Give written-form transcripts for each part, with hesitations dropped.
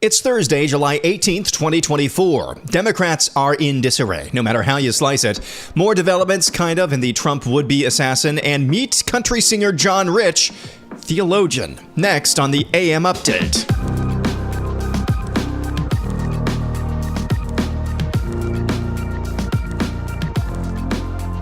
It's Thursday, July 18th, 2024. Democrats are in disarray, no matter how you slice it. More developments, in the Trump would-be assassin, and meet country singer John Rich, theologian. Next on the AM Update.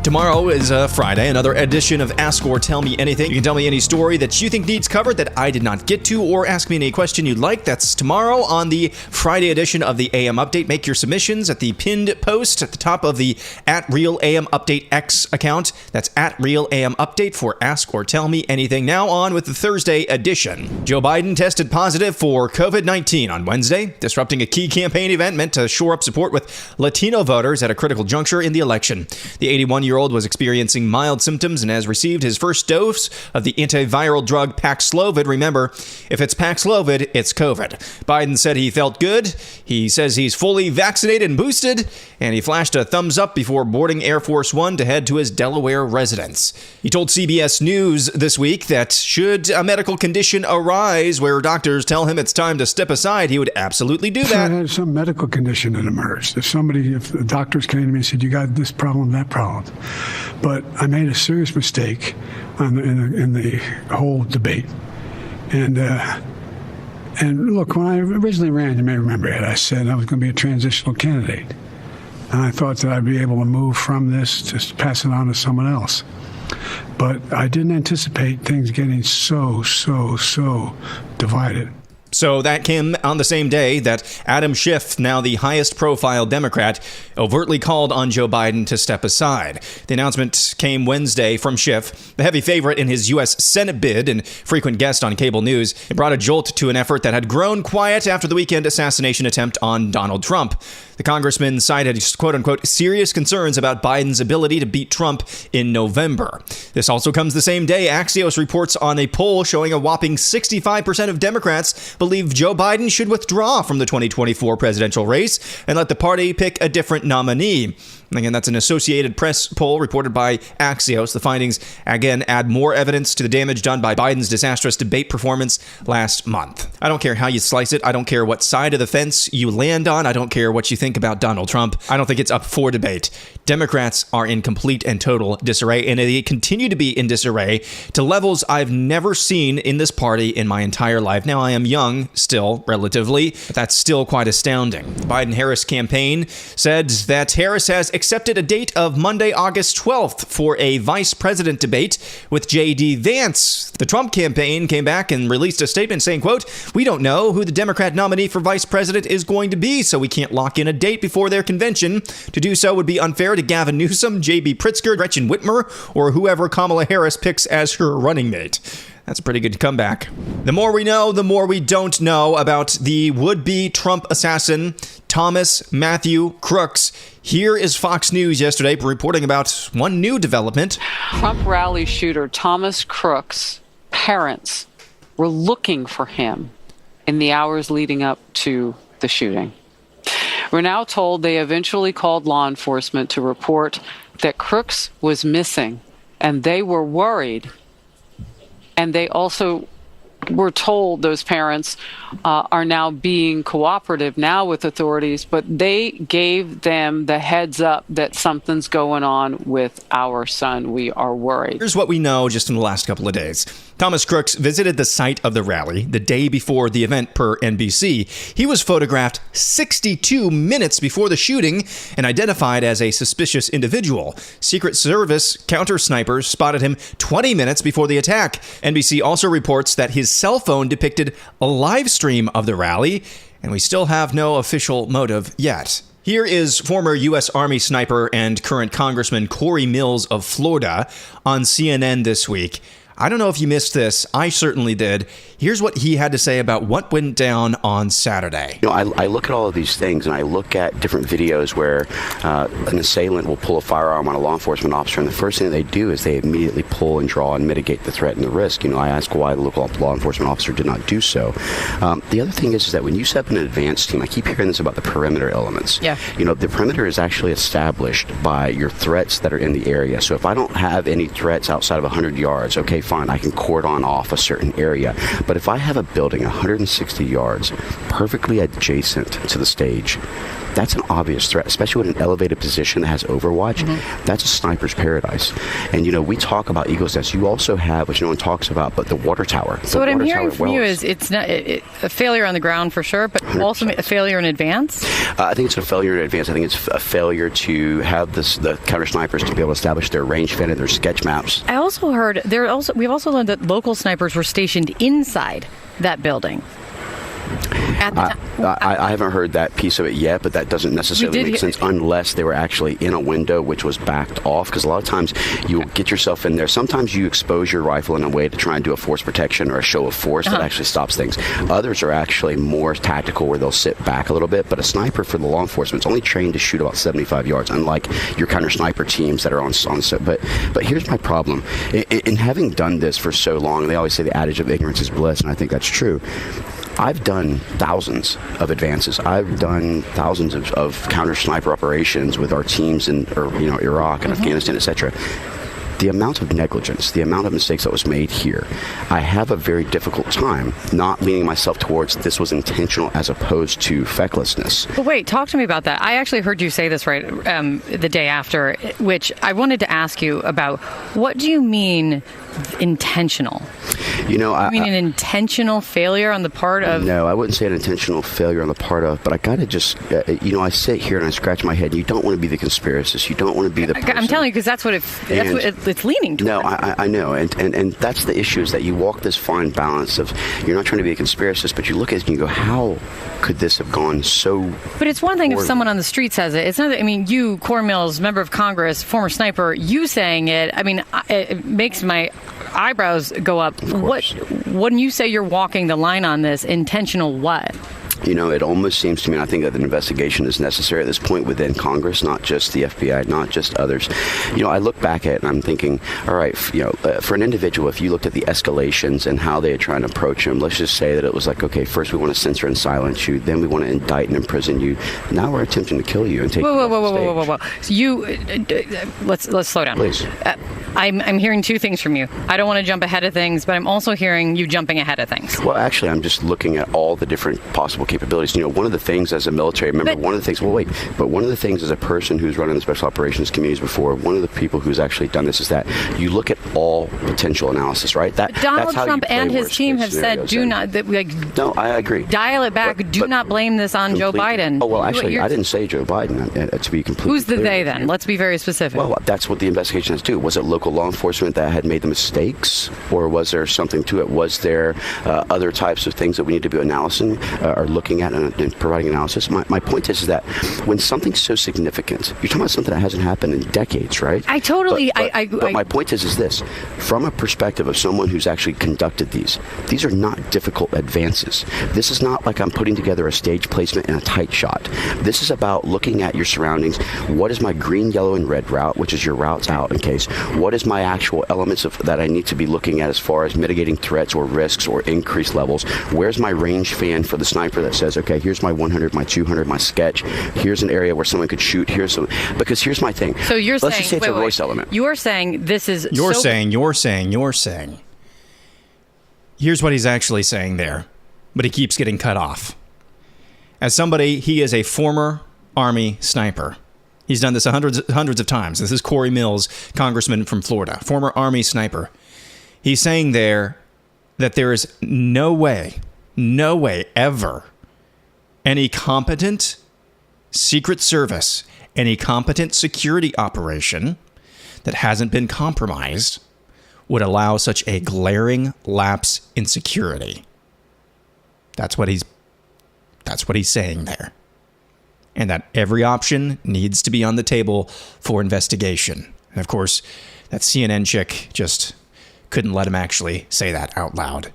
Tomorrow is Friday, another edition of Ask or Tell Me Anything. You can tell me any story that you think needs covered that I did not get to, or ask me any question you'd like. That's tomorrow on the Friday edition of the AM Update. Make your submissions at the pinned post at the top of the @RealAMUpdate X account. That's @RealAMUpdate for Ask or Tell Me Anything. Now on with the Thursday edition. Joe Biden tested positive for COVID-19 on Wednesday, disrupting a key campaign event meant to shore up support with Latino voters at a critical juncture in the election. The 81-year-old was experiencing mild symptoms and has received his first dose of the antiviral drug Paxlovid. Remember, if it's Paxlovid, it's COVID. Biden said he felt good. He says he's fully vaccinated and boosted, and he flashed a thumbs up before boarding Air Force One to head to his Delaware residence. He told CBS News this week that should a medical condition arise where doctors tell him it's time to step aside, he would absolutely do that. If I had some medical condition that emerged, if the doctors came to me and said, you got this problem, that problem. But I made a serious mistake in the whole debate. And look, when I originally ran, you may remember it, I said I was going to be a transitional candidate. And I thought that I'd be able to move from this, just pass it on to someone else. But I didn't anticipate things getting so divided. So that came on the same day that Adam Schiff, now the highest profile Democrat, overtly called on Joe Biden to step aside. The announcement came Wednesday from Schiff, the heavy favorite in his U.S. Senate bid and frequent guest on cable news. It brought a jolt to an effort that had grown quiet after the weekend assassination attempt on Donald Trump. The congressman cited, quote-unquote, serious concerns about Biden's ability to beat Trump in November. This also comes the same day Axios reports on a poll showing a whopping 65% of Democrats believe Joe Biden should withdraw from the 2024 presidential race and let the party pick a different nominee. Again, that's an Associated Press poll reported by Axios. The findings, again, add more evidence to the damage done by Biden's disastrous debate performance last month. I don't care how you slice it. I don't care what side of the fence you land on. I don't care what you think about Donald Trump. I don't think it's up for debate. Democrats are in complete and total disarray, and they continue to be in disarray to levels I've never seen in this party in my entire life. Now, I am young still, relatively, but that's still quite astounding. The Biden-Harris campaign said that Harris has accepted a date of Monday, August 12th for a vice president debate with J.D. Vance. The Trump campaign came back and released a statement saying, quote, we don't know who the Democrat nominee for vice president is going to be, so we can't lock in a date before their convention. To do so would be unfair to Gavin Newsom, J.B. Pritzker, Gretchen Whitmer, or whoever Kamala Harris picks as her running mate. That's a pretty good comeback. The more we know, the more we don't know about the would-be Trump assassin, Thomas Matthew Crooks. Here is Fox News yesterday reporting about one new development. Trump rally shooter Thomas Crooks' parents were looking for him in the hours leading up to the shooting. We're now told they eventually called law enforcement to report that Crooks was missing, and they were worried. And they also were told, those parents are now being cooperative now with authorities, but they gave them the heads up that something's going on with our son. We are worried. Here's what we know just in the last couple of days. Thomas Crooks visited the site of the rally the day before the event per NBC. He was photographed 62 minutes before the shooting and identified as a suspicious individual. Secret Service counter snipers spotted him 20 minutes before the attack. NBC also reports that his cell phone depicted a live stream of the rally, and we still have no official motive yet. Here is former U.S. Army sniper and current Congressman Corey Mills of Florida on CNN this week. I don't know if you missed this. I certainly did. Here's what he had to say about what went down on Saturday. You know, I look at all of these things, and I look at different videos where an assailant will pull a firearm on a law enforcement officer, and the first thing they do is they immediately pull and draw and mitigate the threat and the risk. You know, I ask why the local law enforcement officer did not do so. The other thing is that when you set up an advance team, I keep hearing this about the perimeter elements. Yeah. You know, the perimeter is actually established by your threats that are in the area. So if I don't have any threats outside of 100 yards, okay, fine. I can cordon off a certain area. But if I have a building 160 yards perfectly adjacent to the stage, that's an obvious threat, especially with an elevated position that has overwatch. That's a sniper's paradise. And, we talk about Eagle's Nest. You also have, which no one talks about, but the water tower. So what I'm hearing from you is it's not a failure on the ground for sure, but 100%. Also a failure in advance? I think it's a failure in advance. I think it's a failure to have the counter snipers to be able to establish their range fin and their sketch maps. I also heard we've also learned that local snipers were stationed inside that building. I haven't heard that piece of it yet, but that doesn't necessarily make sense unless they were actually in a window which was backed off, because a lot of times you'll get yourself in there. Sometimes you expose your rifle in a way to try and do a force protection or a show of force that actually stops things. Others are actually more tactical where they'll sit back a little bit, but a sniper for the law enforcement is only trained to shoot about 75 yards, unlike your counter sniper teams that are on so. But here's my problem. In having done this for so long, they always say the adage of ignorance is bliss, and I think that's true. I've done thousands of advances. I've done thousands of counter sniper operations with our teams in Iraq and Afghanistan, etc. The amount of negligence, the amount of mistakes that was made here, I have a very difficult time not leaning myself towards this was intentional as opposed to fecklessness. But wait, talk to me about that. I actually heard you say this right the day after, which I wanted to ask you about. What do you mean intentional? I mean an intentional failure on the part of... No, I wouldn't say an intentional failure on the part of, but I got to just, I sit here and I scratch my head. You don't want to be the conspiracist. You don't want to be the person. I'm telling you, because that's what it's leaning toward. No, I know. And that's the issue, is that you walk this fine balance of, you're not trying to be a conspiracist, but you look at it and you go, how could this have gone so... But it's one thing if someone on the street says it. It's another, you, Corn Mills, member of Congress, former sniper, you saying it, it makes my eyebrows go up. When you say you're walking the line on this, intentional what? It almost seems to me, and I think that an investigation is necessary at this point within Congress, not just the FBI, not just others. I look back at it and I'm thinking, all right, for an individual, if you looked at the escalations and how they are trying to approach him, let's just say that it was like, okay, first we want to censor and silence you, then we want to indict and imprison you. Now we're attempting to kill you and take you off the stage. So let's slow down. Please. I'm hearing two things from you. I don't want to jump ahead of things, but I'm also hearing you jumping ahead of things. Well, actually, I'm just looking at all the different possible capabilities. One of the things as a military member, one of the things as a person who's run in the special operations communities before, one of the people who's actually done this is that you look at all potential analysis, right? Donald Trump and his team have said, no, I agree. Dial it back. Do not blame this on Joe Biden. Oh, well, actually, I didn't say Joe Biden, to be completely Who's the clear they then? Let's be very specific. Well, that's what the investigation has to do. Was it local law enforcement that had made the mistakes, or was there something to it? Was there other types of things that we need to be analyzing or looking at and providing analysis? My point is that when something's so significant, you're talking about something that hasn't happened in decades, right? I totally... But my point is this. From a perspective of someone who's actually conducted these are not difficult advances. This is not like I'm putting together a stage placement and a tight shot. This is about looking at your surroundings. What is my green, yellow, and red route, which is your routes out in case? What is my actual elements that I need to be looking at as far as mitigating threats or risks or increased levels? Where's my range fan for the sniper that says, okay, here's my 100, my 200, my sketch. Here's an area where someone could shoot. Because here's my thing. So you're Let's saying, just say it's a Royce element. You're saying this is... You're saying. Here's what he's actually saying there, but he keeps getting cut off. As somebody, he is a former Army sniper. He's done this hundreds of times. This is Corey Mills, congressman from Florida, former Army sniper. He's saying there that there is no way ever any competent Secret Service, any competent security operation that hasn't been compromised would allow such a glaring lapse in security. That's what he's saying there. And that every option needs to be on the table for investigation. And of course, that CNN chick just couldn't let him actually say that out loud.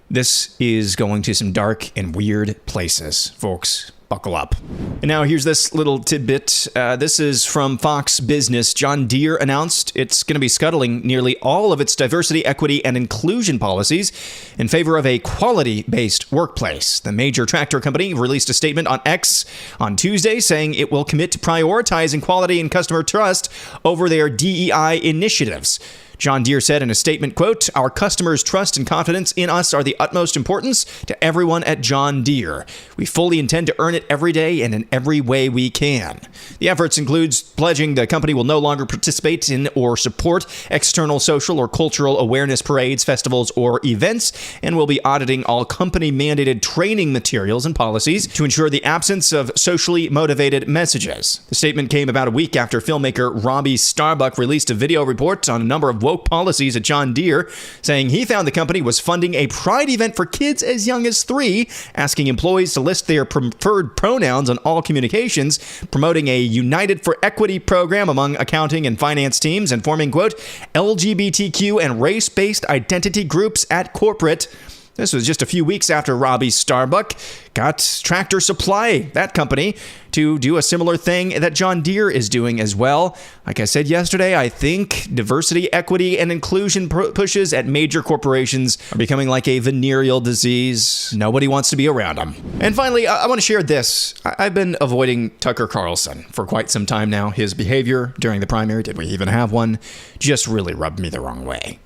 This is going to some dark and weird places, folks. Buckle up. And now here's this little tidbit. This is from Fox Business. John Deere announced it's going to be scuttling nearly all of its diversity, equity, and inclusion policies in favor of a quality-based workplace. The major tractor company released a statement on X on Tuesday saying it will commit to prioritizing quality and customer trust over their DEI initiatives. John Deere said in a statement, quote, "Our customers' trust and confidence in us are the utmost importance to everyone at John Deere. We fully intend to earn it every day and in every way we can." The efforts includes pledging the company will no longer participate in or support external social or cultural awareness parades, festivals, or events, and will be auditing all company-mandated training materials and policies to ensure the absence of socially motivated messages. The statement came about a week after filmmaker Robbie Starbuck released a video report on a number of woke policies at John Deere, saying he found the company was funding a pride event for kids as young as 3, asking employees to list their preferred pronouns on all communications, promoting a United for Equity program among accounting and finance teams, and forming, quote, LGBTQ and race-based identity groups at corporate. This was just a few weeks after Robbie Starbuck got Tractor Supply, that company, to do a similar thing that John Deere is doing as well. Like I said yesterday, I think diversity, equity, and inclusion pushes at major corporations are becoming like a venereal disease. Nobody wants to be around them. And finally, I want to share this. I've been avoiding Tucker Carlson for quite some time now. His behavior during the primary, did we even have one, just really rubbed me the wrong way.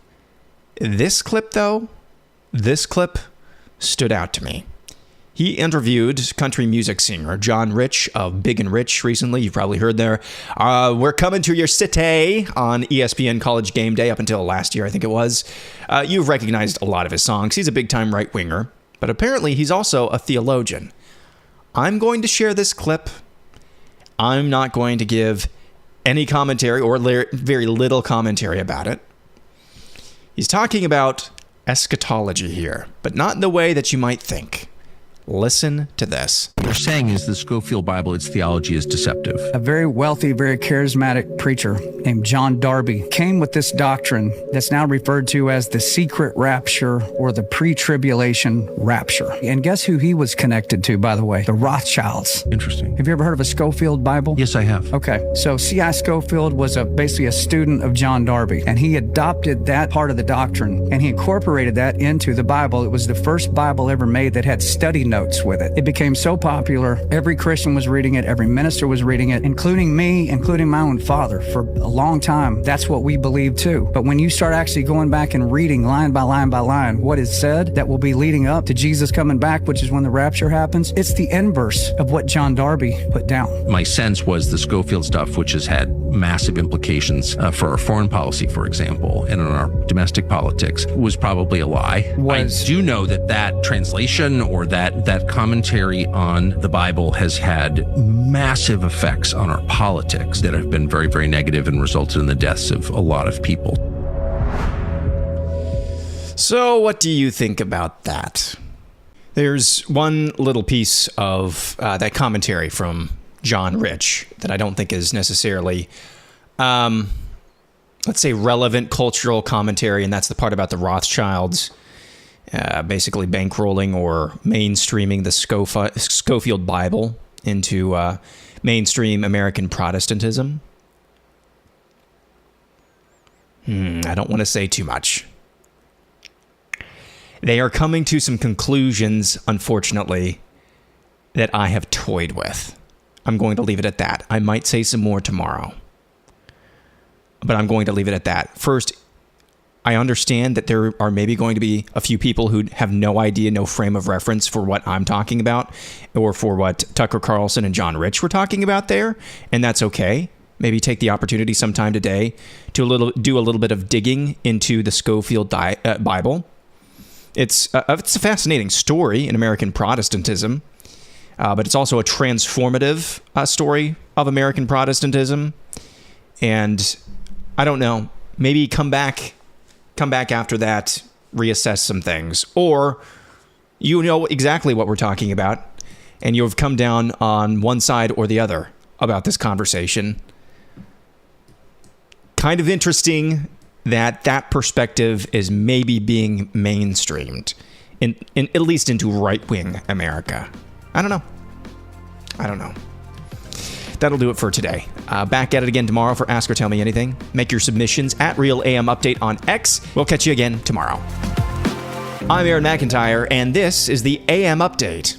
This clip, though, this clip stood out to me. He interviewed country music singer John Rich of Big and Rich recently. You've probably heard there. We're coming to your city on ESPN College Game Day up until last year, I think it was. You've recognized a lot of his songs. He's a big-time right-winger, but apparently he's also a theologian. I'm going to share this clip. I'm not going to give any commentary or very little commentary about it. He's talking about eschatology here, but not in the way that you might think. Listen to this. What they're saying is the Scofield Bible, its theology is deceptive. A very wealthy, very charismatic preacher named John Darby came with this doctrine that's now referred to as the secret rapture or the pre-tribulation rapture. And guess who he was connected to, by the way? The Rothschilds. Interesting. Have you ever heard of a Scofield Bible? Yes, I have. Okay, so C.I. Scofield was basically a student of John Darby, and he adopted that part of the doctrine, and he incorporated that into the Bible. It was the first Bible ever made that had study notes with it. It became so popular, every Christian was reading it, every minister was reading it, including me, including my own father. For a long time, that's what we believed too. But when you start actually going back and reading line by line by line what is said that will be leading up to Jesus coming back, which is when the rapture happens, it's the inverse of what John Darby put down. My sense was the Scofield stuff, which has had massive implications for our foreign policy, for example, and in our domestic politics, was probably a lie. I do know that translation or that commentary on the Bible has had massive effects on our politics that have been very, very negative and resulted in the deaths of a lot of people. So what do you think about that? There's one little piece of that commentary from John Rich that I don't think is necessarily, let's say, relevant cultural commentary, and that's the part about the Rothschilds basically bankrolling or mainstreaming the Scofield Bible into mainstream American Protestantism. I don't want to say too much. They are coming to some conclusions, unfortunately, that I have toyed with. I'm going to leave it at that. I might say some more tomorrow, but I'm going to leave it at that. First, I understand that there are maybe going to be a few people who have no idea, no frame of reference for what I'm talking about or for what Tucker Carlson and John Rich were talking about there, and that's okay. Maybe take the opportunity sometime today to do a little bit of digging into the Scofield Bible. It's a fascinating story in American Protestantism, but it's also a transformative story of American Protestantism. And I don't know, maybe come back after that, reassess some things, or you know exactly what we're talking about, and you've come down on one side or the other about this conversation. Kind of interesting that perspective is maybe being mainstreamed, in at least into right-wing America. I don't know. That'll do it for today. Back at it again tomorrow for Ask or Tell Me Anything. Make your submissions at Real AM Update on X. We'll catch you again tomorrow. I'm Aaron McIntyre, and this is the AM Update.